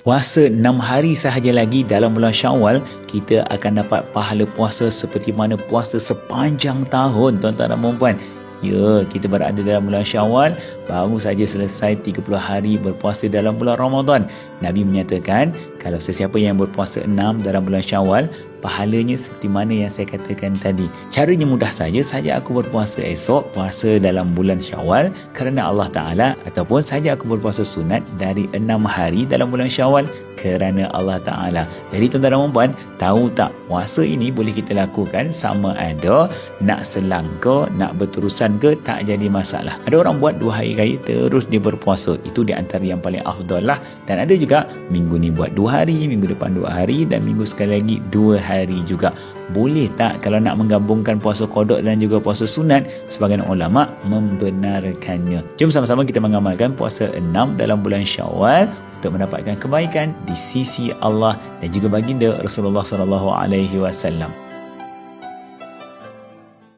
Puasa 6 hari sahaja lagi dalam bulan Syawal, kita akan dapat pahala puasa seperti mana puasa sepanjang tahun, tuan-tuan dan puan-puan. Ya, kita berada dalam bulan Syawal, baru saja selesai 30 hari berpuasa dalam bulan Ramadan. Nabi menyatakan, kalau sesiapa yang berpuasa 6 dalam bulan Syawal, pahalanya seperti mana yang saya katakan tadi. Caranya mudah saja aku berpuasa esok, puasa dalam bulan Syawal kerana Allah Ta'ala, ataupun saja aku berpuasa sunat dari 6 hari dalam bulan Syawal kerana Allah Ta'ala. Jadi tuan-tuan dan puan-puan, tahu tak, puasa ini boleh kita lakukan sama ada nak selang ke, nak berterusan ke, tak jadi masalah. Ada orang buat 2 hari raya terus dia berpuasa, itu di antara yang paling afdal lah. Dan ada juga minggu ni buat 2 hari, minggu depan 2 hari, dan minggu sekali lagi 2 hari juga. Boleh tak kalau nak menggabungkan puasa qada dan juga puasa sunat? Sebagian ulama membenarkannya. Jom sama-sama kita mengamalkan puasa 6 dalam bulan Syawal untuk mendapatkan kebaikan di sisi Allah dan juga baginda Rasulullah sallallahu alaihi wasallam.